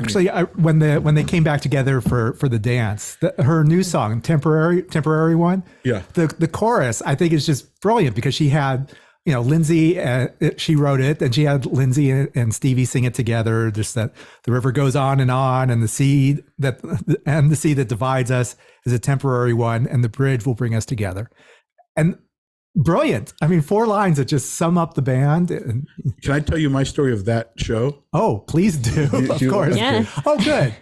Actually, when they came back together for the dance, her new song, temporary one, Yeah. the chorus I think is just brilliant because she had, Lindsay, she wrote it, and she had Lindsay and Stevie sing it together. Just that the river goes on, and the sea that divides us is a temporary one, and the bridge will bring us together. And brilliant. I mean, 4 lines that just sum up the band. Can I tell you my story of that show? Oh, please do. Of course. Yeah. Oh, good.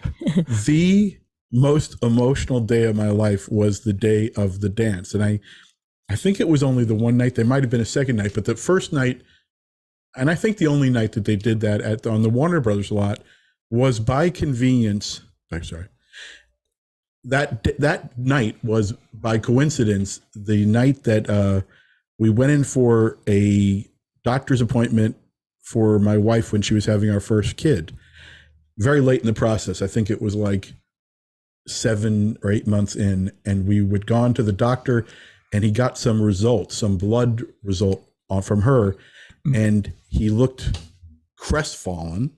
The most emotional day of my life was the day of the dance. And I think it was only the one night. There might have been a second night, but the first night, and I think the only night that they did that on the Warner Brothers lot, was by convenience. I'm sorry. That night was by coincidence the night that we went in for a doctor's appointment for my wife when she was having our first kid. Very late in the process. I think it was like 7 or 8 months in, and we had gone to the doctor, and he got some results, some blood result from her, and he looked crestfallen,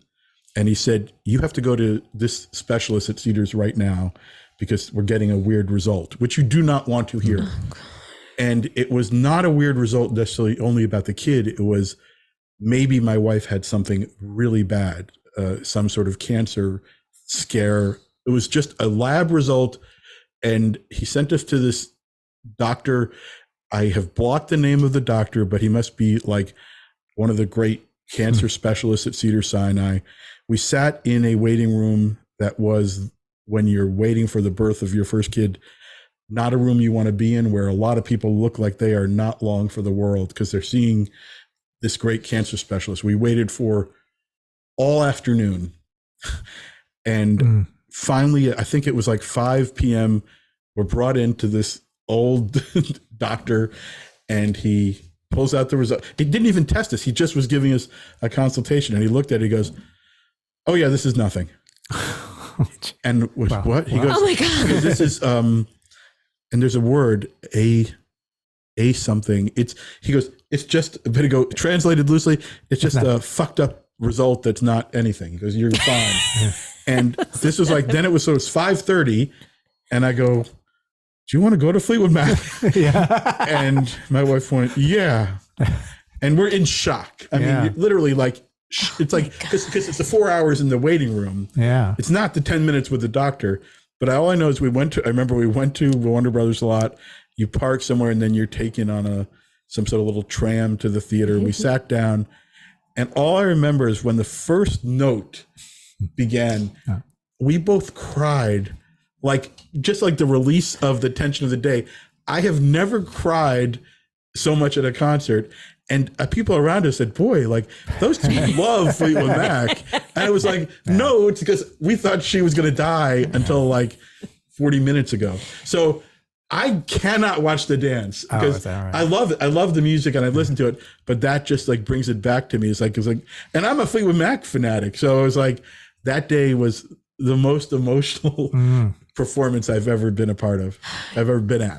and he said, "You have to go to this specialist at Cedars right now because we're getting a weird result," which you do not want to hear. And it was not a weird result necessarily only about the kid. It was maybe my wife had something really bad, some sort of cancer scare. It was just a lab result. And he sent us to this doctor. I have blocked the name of the doctor, but he must be like one of the great cancer specialists at Cedars-Sinai. We sat in a waiting room that was, when you're waiting for the birth of your first kid, not a room you want to be in, where a lot of people look like they are not long for the world because they're seeing this great cancer specialist. We waited for all afternoon. And finally, I think it was like 5 p.m., we're brought into this old doctor, and he pulls out the result. He didn't even test us. He just was giving us a consultation, and he looked at it, he goes, "Oh yeah, this is nothing." And what? He goes, "Oh my God. This is, and there's a word, a something. He goes, it's just a bit ago, translated loosely, it's just a fucked up result that's not anything." He goes, "You're fine." And this was like, then it was 5:30, and I go, "Do you want to go to Fleetwood Mac?" Yeah. And my wife went, "Yeah." And we're in shock. I mean, literally, like, it's like, because it's the 4 hours in the waiting room. Yeah. It's not the 10 minutes with the doctor. But all I know is I remember we went to Warner Brothers lot. You park somewhere, and then you're taken on some sort of little tram to the theater. We sat down, and all I remember is when the first note began, we both cried, just like the release of the tension of the day. I have never cried so much at a concert. And people around us said, "Boy, like, those two love Fleetwood Mac." And it was like, no, it's because we thought she was going to die until like 40 minutes ago. So I cannot watch the dance because I love it. I love the music and I listen to it, but that just like brings it back to me. It's like, and I'm a Fleetwood Mac fanatic. So it was like, that day was the most emotional performance I've ever been a part of, I've ever been at.